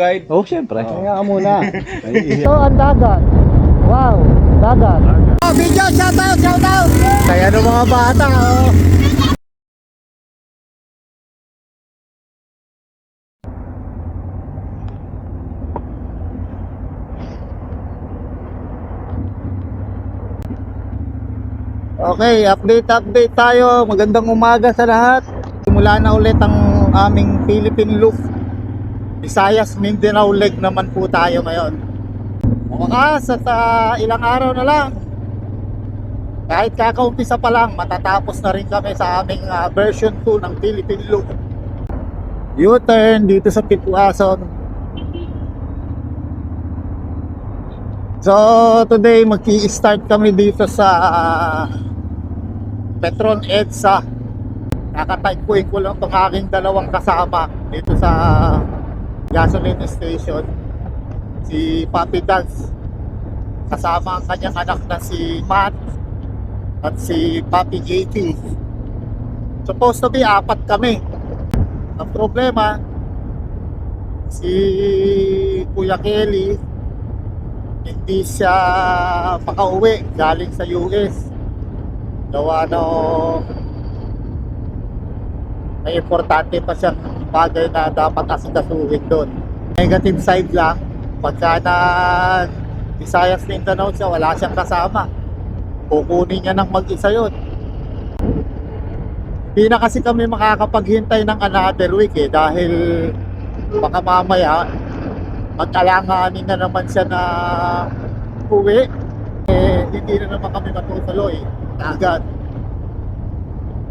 guide? Oh, syempre. Kaya ka muna. Ay, Ito ang dagat. Wow, dagat. Oh, video, shout out, shout out. Kaya ng mga bata, oh. Okay, update tayo. Magandang umaga sa lahat. Simula na ulit ang aming Philippine Loop. Visayas Mindanao leg naman po tayo ngayon. Bukas at ilang araw na lang. Kahit kakaumpisa pa lang, matatapos na rin kami sa aming version 2 ng Philippine Loop. U-turn dito sa Pitwason. So today mag-i-start kami dito sa Petron EDSA. Nakatagpuin ko lang itong aking dalawang kasama dito sa gasoline station. Si Papi Dance kasama ang kanyang anak na si Matt at si Papi JT. Supposed to be 4 kami. Ang problema, si Kuya Kelly hindi siya makauwi galing sa US. Gawa may importante pa siyang bagay na dapat asikasuhin doon. Negative side lang, pagka na Visayas Mindanao siya, wala siyang kasama, kukunin niya ng mag-isa yun. Hindi na kasi kami makakapaghintay ng another week dahil baka mamaya mag-alanganin na naman siya na uwi. Hindi na naman kami matutuloy agad.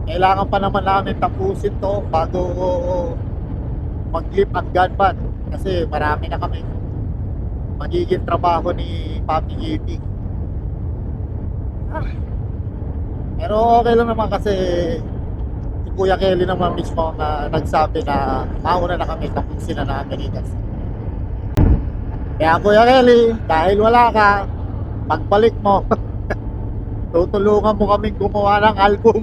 Kailangan pa naman namin tapusin to bago mag-lift ang gun ban kasi marami na kami magiging trabaho ni Papi Yeti. Pero okay lang naman kasi si Kuya Kelly naman mismo na nagsabi na mauna na kami tapusin na namin ito. Kaya Kuya Kelly, dahil wala ka, pagbalik mo tutulungan mo kaming gumawa ng album.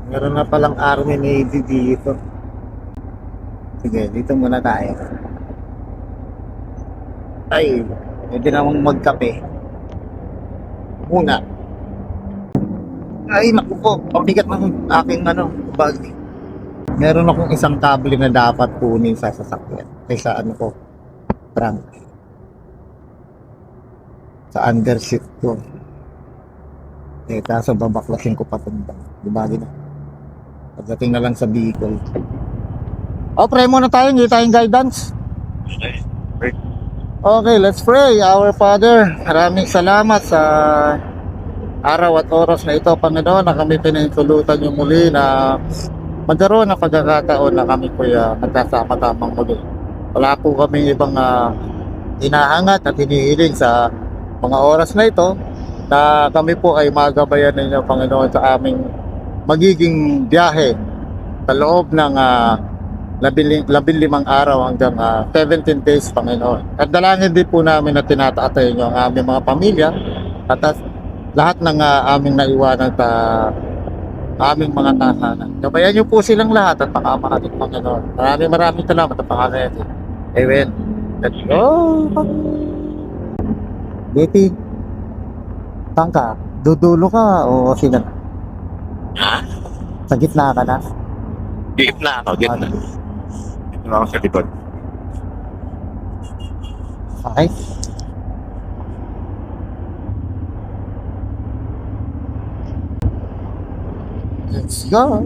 Meron na palang Army Navy dito. Sige, dito muna tayo. Ay, pwede namang magkape muna. Ay, naku po, pabigat ng aking bag. Meron akong isang kable na dapat kunin sa sasakyan. Sa ko, trunk. Sa undershift ko. Kaso babaklasin ko pa itong bag. Dibagi na. Pagdating na lang sa vehicle. Pray muna tayo, hindi tayong guidance. Okay, let's pray. Our Father, maraming salamat sa araw at oras na ito, Panginoon, na kami pinahintulutan yung muli na magkaroon ng pagkakataon na kami po nagkasama-tamang muli. Wala po kami ibang hinahangat at hinihiling sa mga oras na ito na kami po ay magabayan ninyo, Panginoon, sa aming magiging biyahe sa loob ng 15 araw hanggang 17 days, Panginoon. At dalangin din po namin na tinatatay nyo ang aming mga pamilya at lahat ng aming naiwanan sa aming mga tahanan. Gabayan nyo po silang lahat at pakapakating, Panginoon. Maraming salamat at pangalan. Amen. Let's go! Betty, saan ka? Dudulo ka o sino? Ha? Sa gitna ka na? Gitna ako, gitna. Dito na ako sa likod. Okay. Let's go!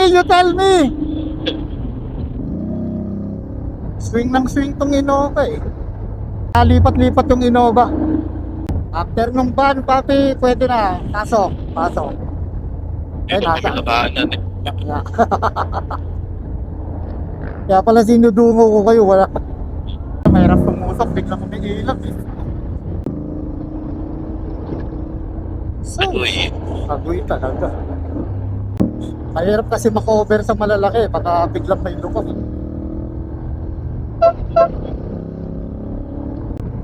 You tell me! Swing ng swing tong Innova eh. Lipat-lipat yung Innova. After nung ban, Papi, pwede na. Pasok. Nasa kabahanan eh. Kaya pala sinudungo ko kayo, wala. Mahirap pumusok, biglang umiilag eh. So, Uy, agoy talaga. Mahirap kasi makover sa malalaki, baka biglang may lukot.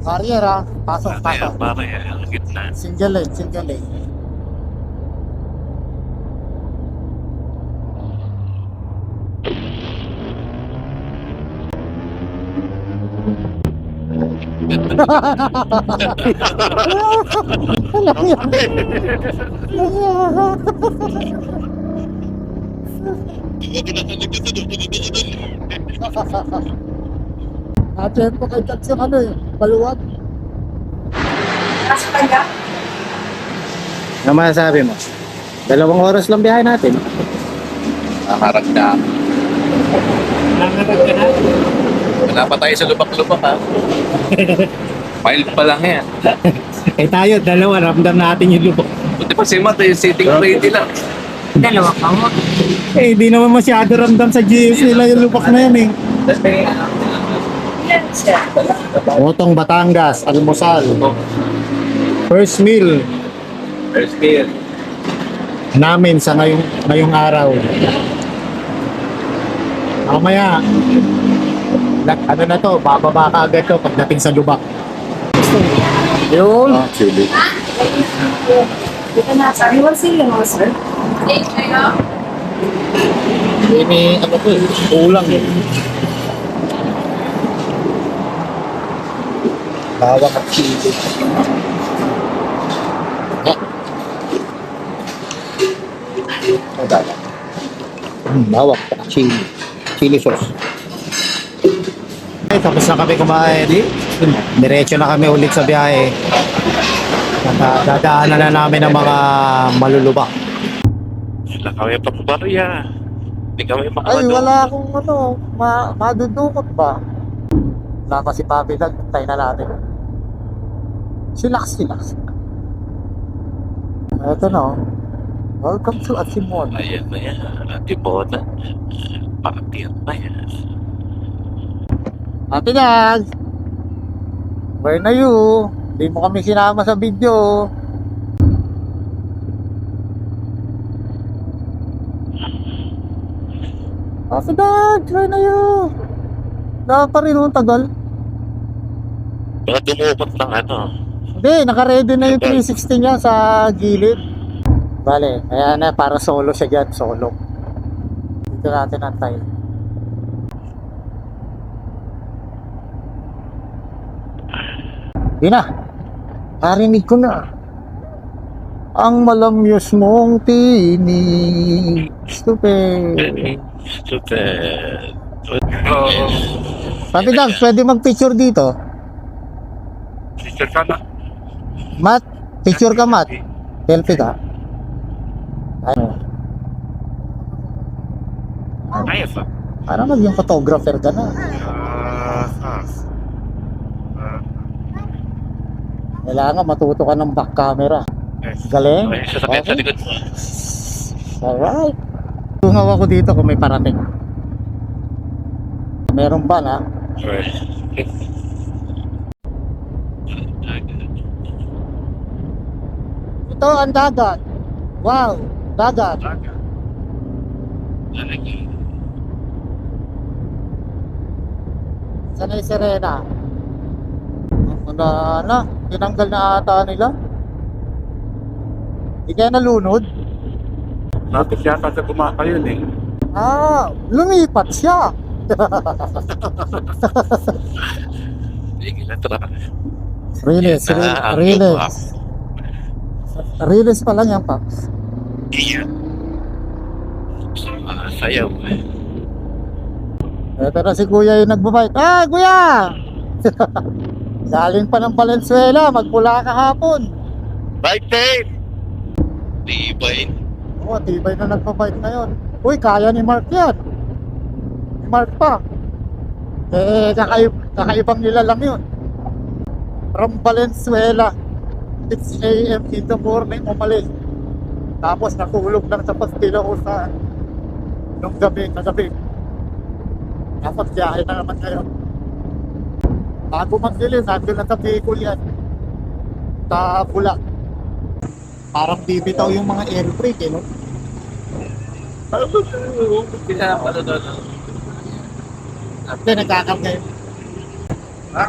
Barrier ha, pasok, pasok. para yan, ang gitna. Single lane, single lane. Walang yan. Natin po kay Jackson ano eh, baluwag. Kasi kanya, Ano masasabi mo? 2 oras lang biyahe natin. Nakakarag na. Nangarag ka na? Wala pa tayo sa lubak-lubak ha. Mild pa lang yan. Eh tayo, 2, ramdam natin yung lubok. Buti pa si Matt, sitting ready lang. dalawa pa mo. Eh, hindi naman masyado ramdam sa GS nila yung lubok na yan eh. Ilan siya? Otong Batangas, almusal. First meal First meal. namin sa ngayong araw. Mamaya, ano na to, bababa ka agad to pagdating sa lubak. Yun. Chili. Dito na, sabi mo sila mo, sir. Ini, ano to eh, ulang eh. Bawang at chili. Bawang at chili. Chili sauce. Okay, tapos na kami kumain. Diretso na kami ulit sa biyahe. Dadaanan na namin ang mga malulubak. Wala kami pa barya. Hindi kami Ay, makakano. wala akong ano, madudukot ba? Wala pa si Papi lang, tayo na natin. Silax. Ito na oh. Welcome to Asimon. Ayan na yan. Atibona. Patir na yan. Ate Nag! Where na you? Hindi mo kami sinama sa video. Ate Nag! Where na you? Wala pa rin ang tagal. Baka dumukot ng ano. Hindi, naka-ready na yung 360 niya sa gilid. Bale, ayan na, para solo siya dyan, solo. Dito natin antay. Yun na, narinig ko na. Ang malamyos mong tinig. Stupid. Stupid. Oo. Papi Dag, pwede mag-picture dito? Teacher ka na. Matt, picture ka Matt. Selfie ka. Ano? Ayos ah. Parang maging photographer ka na. Kailangan matuto ka ng back camera. Galing? Okay, sasakyan sa likod mo. Alright. Tungaw ako dito kung may parating. Meron ba na? Alright. Ito ang dagat. Wow, dagat. Sanay Serena. Wala na, tinanggal na ata nila. Di kaya nalunod? Lapit yata sa Gumaka yun eh. Ah, lumipat siya. Tigil na truck. Release, Ah, ang release. Release pa lang yan, Paps. Iya. Sayaw. Ito na si Kuya yung nagbabike. Ah, Kuya! Galing pa ng Valenzuela, magpula kahapon. Bike tape! Tibay. Oo, tibay na nagbabike ngayon. Uy, kaya ni Mark yan. Ni Mark pa. Eh, kakaibang nila lang yun. From Valenzuela, 6 a.m. in the morning, umalis. Tapos natulog lang sa pastila ko sa nung gabi, kagabi. Tapos biyahe na naman ngayon. Bago magdilim, nandun na sa Bicol yan. Sa Bula. Parang bibitaw yung mga air brake, eh, no? Kaya ano doon. Hindi, nagkakarga yun. Ha?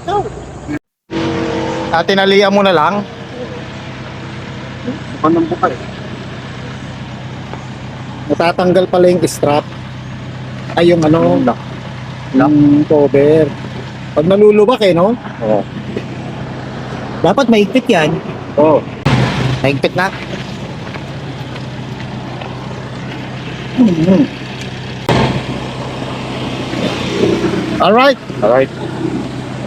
No. Tinalian mo na lang. Bukan ng bukay. Natatanggal pala yung strap. Ay, yung ano, yung cover. Pag nalulubak, eh, no? Oo. Dapat maigpit yan. Oo. Maigpit na. Alright. Alright.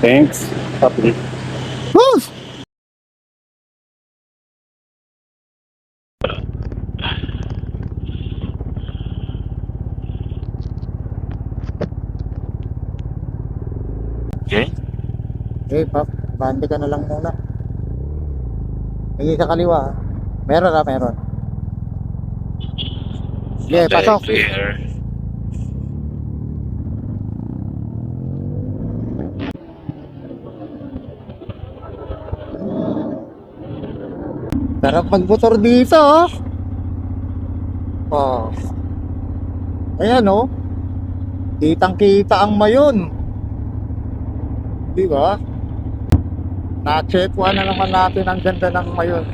Thanks. Happy. Woo! Okay. Okay, Pap. Bandi ka na lang muna. Hindi sa kaliwa. Meron na, meron. Sige, pasok. Clear. Sarap magmotor dito, oh. Oh. Ayan, oh. Kitang-kita ang mayon. Di ba? Na-check-one na naman natin ang ganda ng mayon.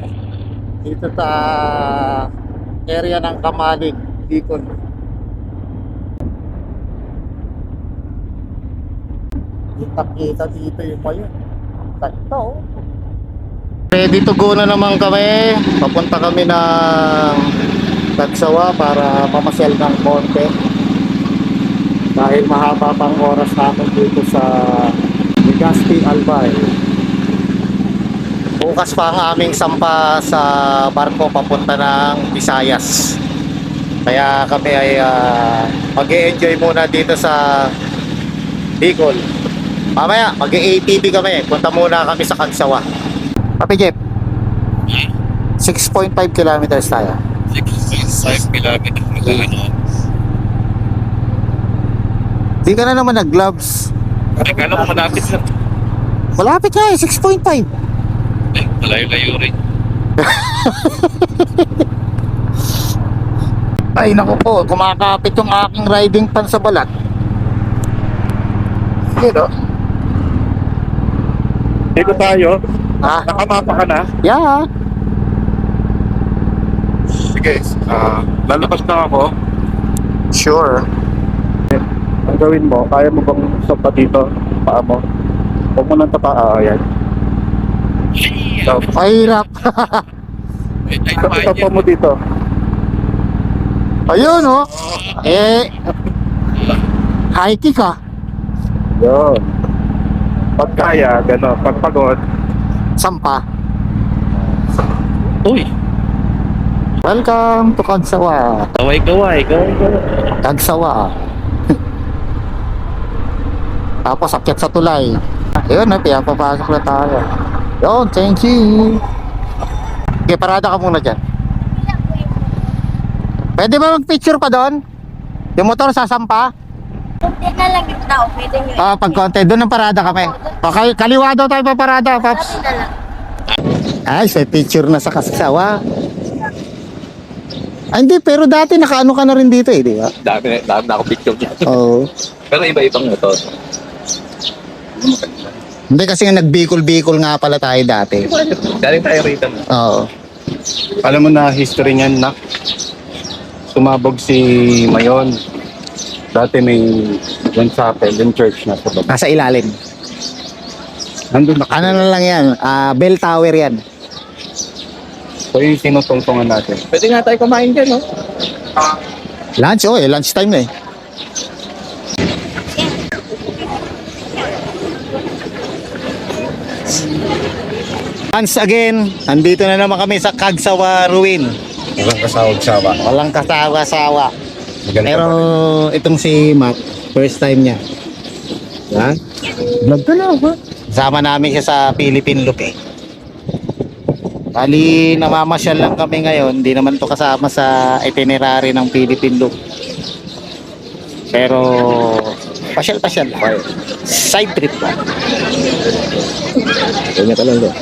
Dito sa area ng Kamalig, Bicol. Kitang-kita dito yung mayon. Ganda, oh. Ready to go na naman kami. Papunta kami ng Tagsawa para mamasyal ng konti. Dahil mahaba pang oras namin dito sa Legazpi, Albay. Bukas pa ang aming sampa sa barko papunta ng Visayas. Kaya kami ay mag-e-enjoy muna dito sa Bicol. Mamaya mag-ATV kami. Punta muna kami sa Tagsawa. Papi Jeff, 6.5 kilometers tayo. 6.5 kilometers mula ano. Di ka na naman nag-gloves. Ay, kala ko malapit lang. Malapit nga eh, 6.5. Eh, malayo-layo rin. Ay naku po, kumakapit yung aking riding pan sa balat. Dito. Dito tayo. Ah, Nakamapa ka na? yeah. Sige. Lalabas na ako. Sure. Ang gawin mo, kaya mo bang sumpa dito? Paa mo? Huwag mo nang tapa. Ayan. So, Ay, hirap. Ay, sumpa mo dito. Ayun oh. High kick ah. Yun. Pag kaya, gano'n. Pag pagod, Sampa. Uy, Welcome to Tagsawa. kaway. Tagsawa. Tapos akyat sa tulay. Ayun na, papasok na tayo. Yun, thank you. Okay, parada ka muna dyan. Pwede ba mag-picture pa doon? Yung motor sasampa? Kunti na lang yung tao, pwede nyo. Pag konti, doon ang parada kami. Okay, kaliwa daw tayo pa parada, Paps. Sabi na lang. Ay, sa picture na sa Tagsawa. Ay, hindi, pero dati nakaano ka na rin dito eh, di ba? Dami na ako picture niya. Oo. Pero iba-ibang motor. Hindi kasi nga nag-Bicol nga pala tayo dati. Galing tayo rito. Oo. alam mo na history niyan, nak. Sumabog si Mayon. Dati may yung chapel, yung church na sa baba. Nasa ilalim. Nandun na. Ano na lang yan? Bell tower yan. So yung sinutungtungan natin. Pwede nga tayo kumain dyan, no? Lunch, lunch time na eh. Once again, nandito na naman kami sa Tagsawa Ruin. Walang kasawag-sawa. Walang kasawa-sawa. Pero itong si Matt, first time niya. Diba? vlog ka na ba? Sama namin siya sa Philippine Loop eh. Bali, namamasyal lang kami ngayon. Hindi naman to kasama sa itinerary ng Philippine Loop. Pero, pasyal-pasyal lang. Side trip lang. Ganyan ka lang doon.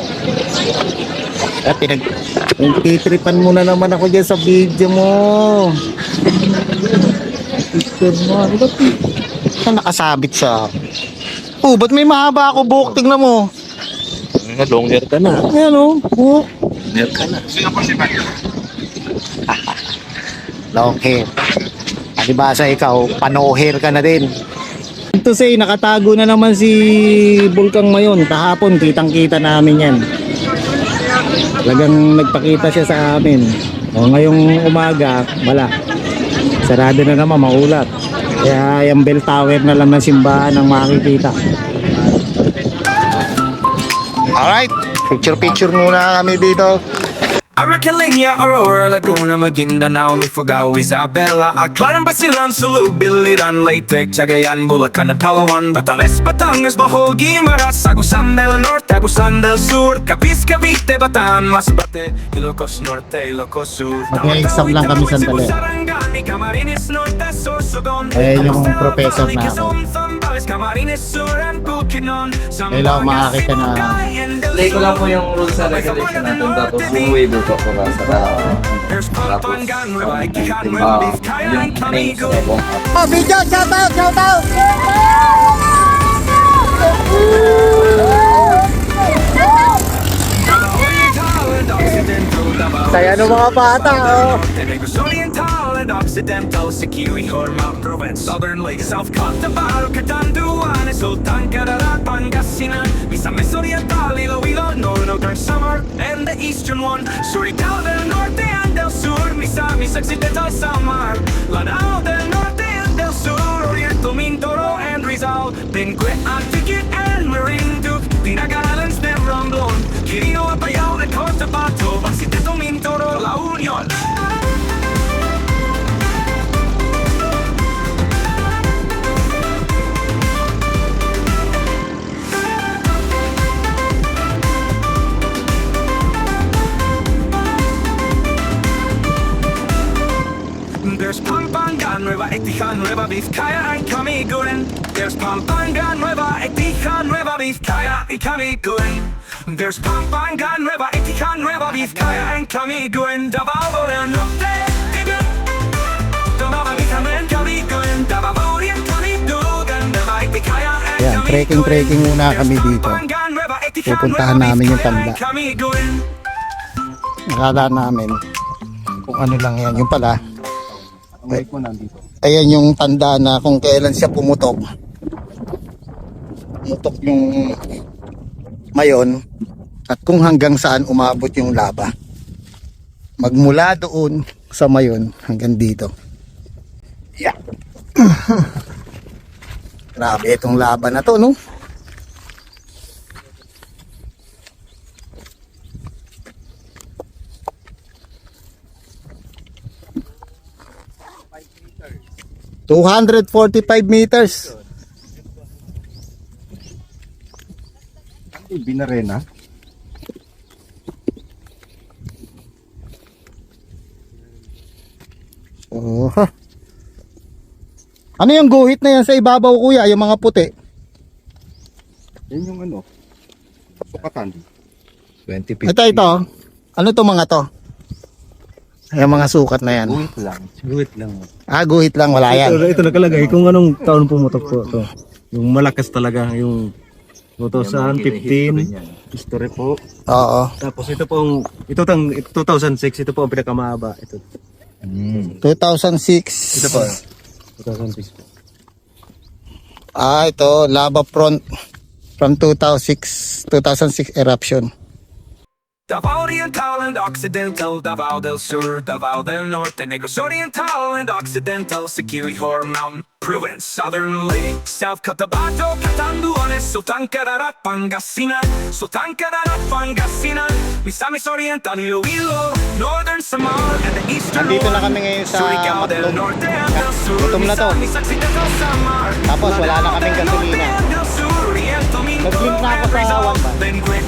Nagtitripan mo na naman ako dyan sa video mo. Picture mo. Ano ba? Saan nakasabit sa akin? Oh, ba't may mahaba ako buhok? Tingnan mo. Long hair ka na. Ayan o, buhok. Long hair ka na. Long hair. Alibasa ikaw, pano-hair ka na din. Ito say, nakatago na naman si Bulkang Mayon. Kahapon, kitang-kita namin yan. Talagang nagpakita siya sa amin. O ngayong umaga, wala. Sarado na naman, maulap. Kaya yung bell tower na lang ng simbahan ang makikita. Alright, picture muna kami dito. Aracelinia, Aurora, Laguna, Maguindanao, Ifugao, Isabela, Aklan, Basilan, Sulu, Biliran, Leyte, Cagayan, Bulacan, Palawan, Batanes, Batangas, Bohol, Guimaras, Agusan del Norte, Agusan del Sur, Capiz, Cavite, Bataan, Masbate, Ilocos Norte, Ilocos Sur, Mag-exam lang kami sandali. Ayan yung professor na ako. Kailangan makakita na Play ko lang po yung rules and regulation natin, tapos umuwi po po ba sa tapos yung names na po. Oh, video! Shout out! Shout out! Saya ng mga bata, oh! Oriental and Occidental, Siquijor, Hormel, Provence, Southern Lake, South Cotabato, Catanduanes, Sultan, Cararat, Pangasinan, Misamis Oriental, Iloilo, Northern Samar, and the Eastern one, Surigao del Norte and del Sur, Misamis Occidental, Samar, Lanao del Norte and del Sur, Oriental, Mindoro and Rizal, Benguet, Antiquit and Marinduque, Pinag-Alans de Romblon, Quirino, Apayao, and Cotabato, Occidental, Mindoro, La Union. There's Pampanga, Nueva Ecija, Nueva Vizcaya, and Camiguren. There's Pampanga, Nueva Ecija, Nueva Vizcaya, y Camiguren. There's Pampanga, Nueva Ecija, Nueva Vizcaya, and Camiguren. Davao del Norte, Davao del Camiguren, Davao del Camiguren, Nueva Ecija, and Ayan, trekking muna kami dito. Pupuntahan namin yung tanda. Nakadaan namin kung ano lang yan. Yung pala, ayan yung tanda na kung kailan siya pumutok. Pumutok yung Mayon at kung hanggang saan umabot yung laba. Magmula doon sa Mayon hanggang dito. Yeah. Grabe itong laba na to, no? $245 meters. Binarena. Oh. Ano yung guhit na yan sa ibabaw, kuya? Yung mga puti. Yan yung ano, sukatan. 20 feet. Ito. Ano to mga to? Yung mga sukat na yan. Guhit lang. Ah, guhit lang. Wala yan. Ito nakalagay kung anong taon pumutok po ito. Yung malakas talaga, yung 2015 history po. Oo. Tapos ito pong 2006, ito po ang pinakamahaba ito. 2006. Ito po. 2006 po. Ah, ito. Lava front from 2006 eruption. Davao Oriental and Occidental, Davao del Sur, Davao del Norte, Negros Oriental and Occidental, Siquijor Mountain, Provence, Southern Lake, South Cotabato, Catanduanes, Sultan Cararat, Pangasinan, Sultan Cararat, Pangasinan, Misamis Oriental, Iloilo, Northern Samar, and the Eastern Nandito na one, kami ngayon sa Surigao del Matlog. Norte and del Sur, Gutom na to. Misamis Occidental, Samar, Tapos wala na kaming Lanao del Norte gasolina. and del Sur, Oriental, Nag-link na ako sa Rizal, One Band. Benguet,